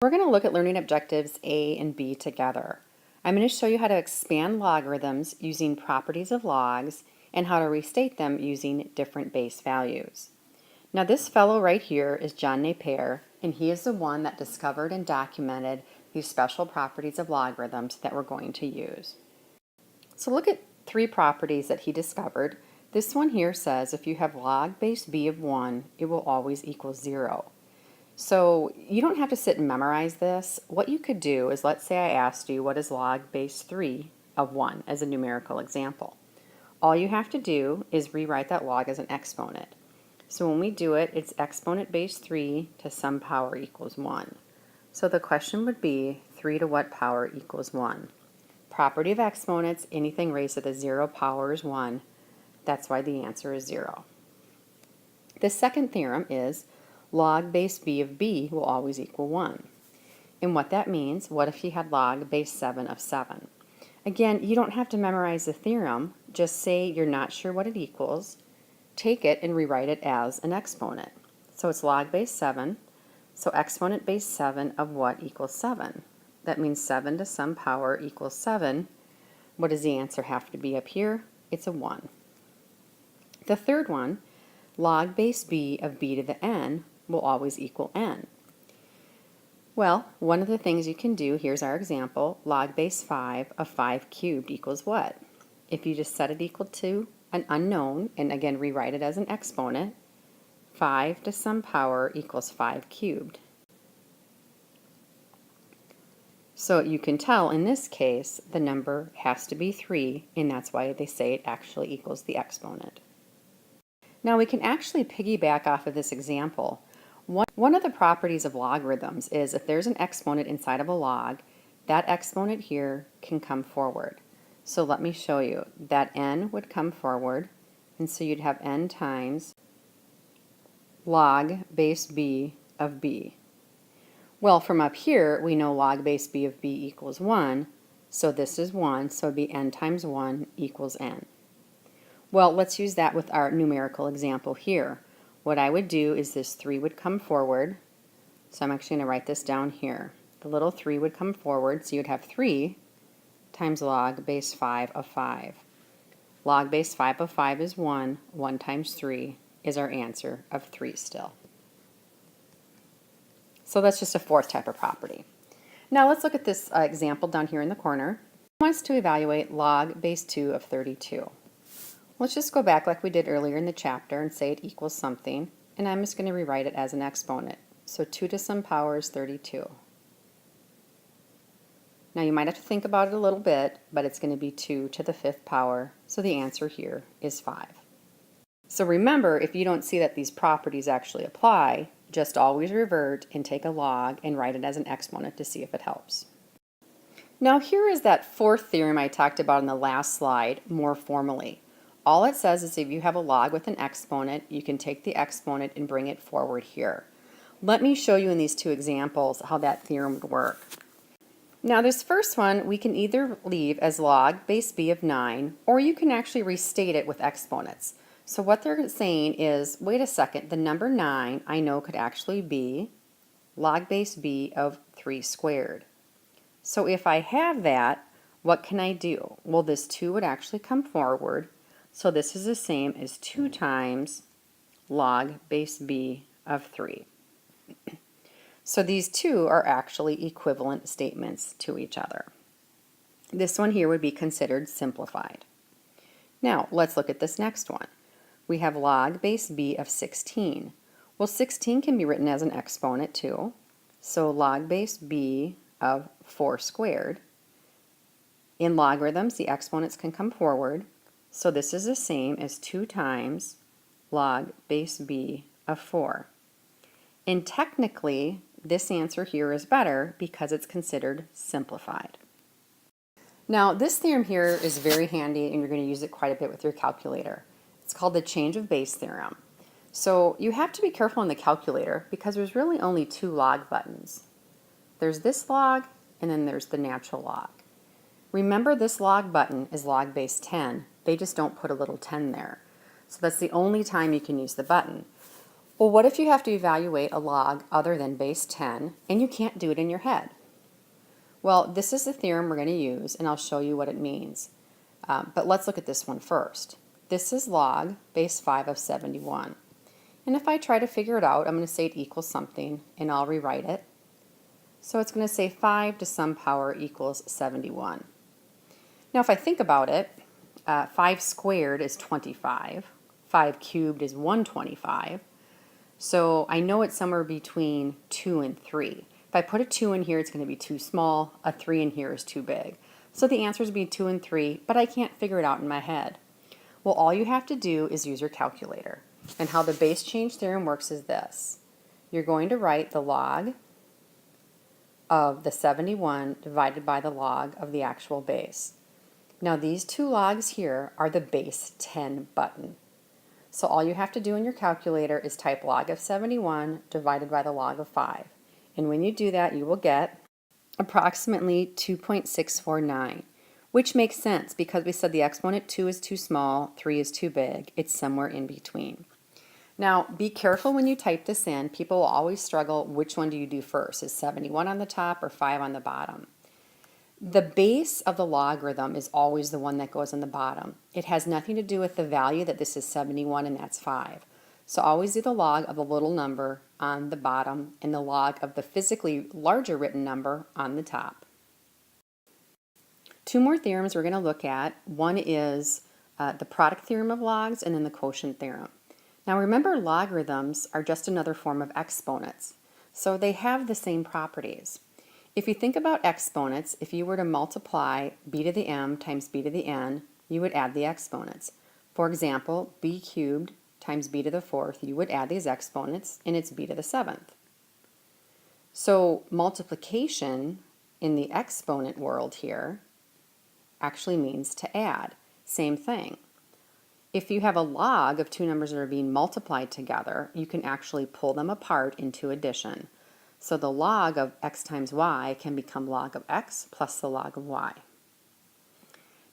We're going to look at learning objectives A and B together. I'm going to show you how to expand logarithms using properties of logs and how to restate them using different base values. Now this fellow right here is John Napier, and he is the one that discovered and documented these special properties of logarithms that we're going to use. So look at three properties that he discovered. This one here says if you have log base b of 1, it will always equal 0. So you don't have to sit and memorize this. What you could do is, let's say I asked you what is log base 3 of 1 as a numerical example. All you have to do is rewrite that log as an exponent. So when we do it, it's exponent base 3 to some power equals 1. So the question would be 3 to what power equals 1? Property of exponents, anything raised to the 0 power is 1. That's why the answer is 0. The second theorem is log base b of b will always equal 1. And what that means, what if you had log base 7 of 7? Again, you don't have to memorize the theorem. Just say you're not sure what it equals. Take it and rewrite it as an exponent. So it's log base 7. So exponent base 7 of what equals 7? That means 7 to some power equals 7. What does the answer have to be up here? It's a 1. The third one, log base b of b to the n, will always equal n. Well, one of the things you can do, here's our example, log base 5 of 5 cubed equals what? If you just set it equal to an unknown, and again rewrite it as an exponent, 5 to some power equals 5 cubed. So you can tell in this case the number has to be 3, and that's why they say it actually equals the exponent. Now we can actually piggyback off of this example. One of the properties of logarithms is if there's an exponent inside of a log, that exponent here can come forward. So let me show you. That n would come forward, and so you'd have n times log base b of b. Well, from up here, we know log base b of b equals 1, so this is 1, so it'd be n times 1 equals n. Well, let's use that with our numerical example here. What I would do is this 3 would come forward, so I'm actually going to write this down here. The little 3 would come forward, so you'd have 3 times log base 5 of 5. Log base 5 of 5 is 1, 1 times 3 is our answer of 3 still. So that's just a fourth type of property. Now let's look at this example down here in the corner. It wants to evaluate log base 2 of 32. Let's just go back like we did earlier in the chapter and say it equals something, and I'm just going to rewrite it as an exponent. So 2 to some power is 32. Now you might have to think about it a little bit, but it's going to be 2 to the 5th power, so the answer here is 5. So remember, if you don't see that these properties actually apply, just always revert and take a log and write it as an exponent to see if it helps. Now here is that fourth theorem I talked about in the last slide more formally. All it says is if you have a log with an exponent, you can take the exponent and bring it forward here. Let me show you in these two examples how that theorem would work. Now this first one we can either leave as log base b of 9, or you can actually restate it with exponents. So what they're saying is, wait a second, the number 9 I know could actually be log base b of 3 squared. So if I have that, what can I do? Well, this 2 would actually come forward. So this is the same as 2 times log base b of 3. So these two are actually equivalent statements to each other. This one here would be considered simplified. Now let's look at this next one. We have log base b of 16. Well, 16 can be written as an exponent too. So log base b of 4 squared. In logarithms, the exponents can come forward. So this is the same as 2 times log base b of 4. And technically, this answer here is better because it's considered simplified. Now, this theorem here is very handy, and you're going to use it quite a bit with your calculator. It's called the change of base theorem. So you have to be careful in the calculator because there's really only 2 log buttons. There's this log, and then there's the natural log. Remember, this log button is log base 10. They just don't put a little 10 there. So that's the only time you can use the button. Well, what if you have to evaluate a log other than base 10 and you can't do it in your head? Well, this is the theorem we're going to use, and I'll show you what it means. But let's look at this one first. This is log base 5 of 71. And if I try to figure it out, I'm going to say it equals something, and I'll rewrite it. So it's going to say 5 to some power equals 71. Now if I think about it, 5 squared is 25. 5 cubed is 125. So I know it's somewhere between 2 and 3. If I put a 2 in here, it's going to be too small. A 3 in here is too big. So the answer is between 2 and 3, but I can't figure it out in my head. Well, all you have to do is use your calculator. And how the base change theorem works is this. You're going to write the log of the 71 divided by the log of the actual base. Now these two logs here are the base 10 button. So all you have to do in your calculator is type log of 71 divided by the log of 5. And when you do that, you will get approximately 2.649, which makes sense because we said the exponent 2 is too small, 3 is too big. It's somewhere in between. Now, be careful when you type this in. People will always struggle, which one do you do first? Is 71 on the top or 5 on the bottom? The base of the logarithm is always the one that goes on the bottom. It has nothing to do with the value that this is 71 and that's 5. So always do the log of the little number on the bottom and the log of the physically larger written number on the top. Two more theorems we're going to look at. One is the product theorem of logs and then the quotient theorem. Now remember, logarithms are just another form of exponents. So they have the same properties. If you think about exponents, if you were to multiply b to the m times b to the n, you would add the exponents. For example, b cubed times b to the 4th, you would add these exponents, and it's b to the 7th. So multiplication in the exponent world here actually means to add. Same thing. If you have a log of two numbers that are being multiplied together, you can actually pull them apart into addition. So the log of x times y can become log of x plus the log of y.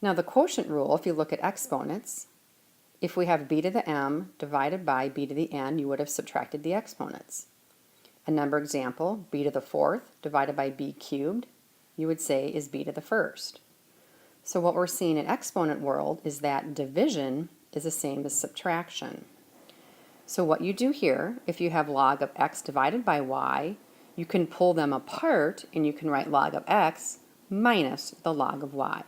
Now the quotient rule, if you look at exponents, if we have b to the m divided by b to the n, you would have subtracted the exponents. A number example, b to the 4th divided by b cubed, you would say is b to the 1st. So what we're seeing in exponent world is that division is the same as subtraction. So what you do here, if you have log of x divided by y, you can pull them apart and you can write log of x minus the log of y.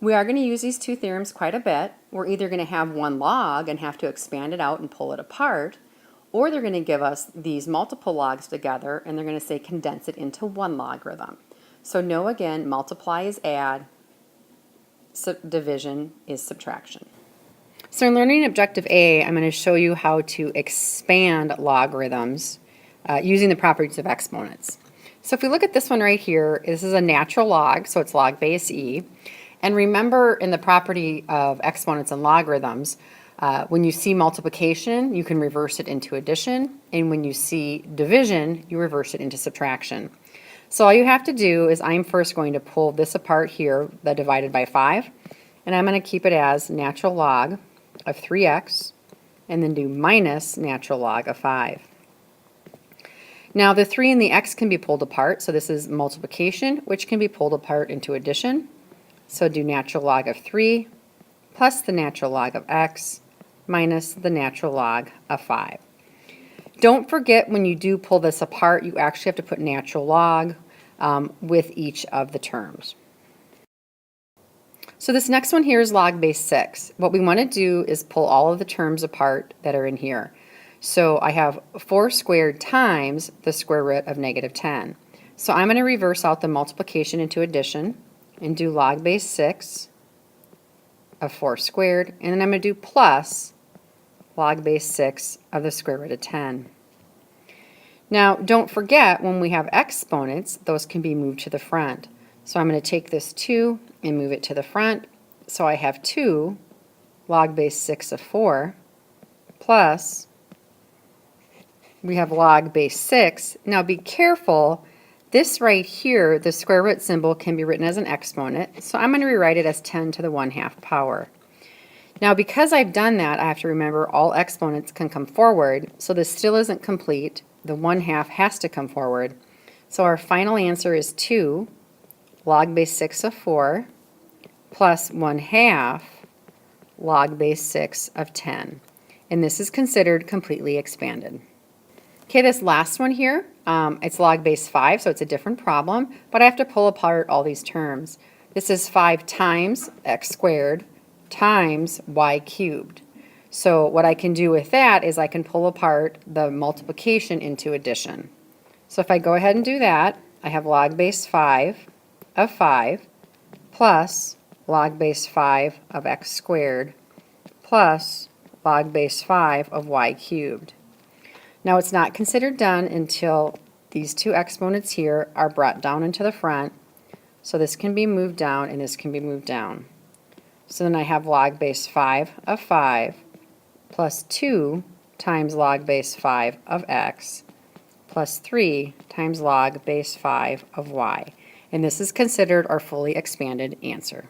We are going to use these two theorems quite a bit. We're either going to have one log and have to expand it out and pull it apart, or they're going to give us these multiple logs together and they're going to say condense it into one logarithm. So know again, multiply is add, division is subtraction. So in learning objective A, I'm going to show you how to expand logarithms using the properties of exponents. So if we look at this one right here, this is a natural log, so it's log base e. And remember in the property of exponents and logarithms, when you see multiplication, you can reverse it into addition, and when you see division, you reverse it into subtraction. So all you have to do is I'm first going to pull this apart here, the divided by 5, and I'm going to keep it as natural log of 3x, and then do minus natural log of 5. Now the 3 and the x can be pulled apart, so this is multiplication, which can be pulled apart into addition. So do natural log of 3 plus the natural log of x minus the natural log of 5. Don't forget when you do pull this apart, you actually have to put natural log with each of the terms. So this next one here is log base 6. What we want to do is pull all of the terms apart that are in here. So I have 4 squared times the square root of negative 10. So I'm going to reverse out the multiplication into addition and do log base 6 of 4 squared, and then I'm going to do plus log base 6 of the square root of 10. Now don't forget when we have exponents, those can be moved to the front. So I'm going to take this 2 and move it to the front. So I have 2 log base 6 of 4 plus we have log base 6. Now be careful, this right here, the square root symbol can be written as an exponent, so I'm going to rewrite it as 10 to the 1/2 power. Now because I've done that, I have to remember all exponents can come forward, so this still isn't complete. The 1/2 has to come forward. So our final answer is 2 log base 6 of 4 plus 1/2 log base 6 of 10. And this is considered completely expanded. Okay, this last one here, it's log base 5, so it's a different problem, but I have to pull apart all these terms. This is 5 times x squared times y cubed. So what I can do with that is I can pull apart the multiplication into addition. So if I go ahead and do that, I have log base 5 of 5 plus log base 5 of x squared plus log base 5 of y cubed. Now it's not considered done until these two exponents here are brought down into the front. So this can be moved down and this can be moved down. So then I have log base 5 of 5 plus 2 times log base 5 of x plus 3 times log base 5 of y. And this is considered our fully expanded answer.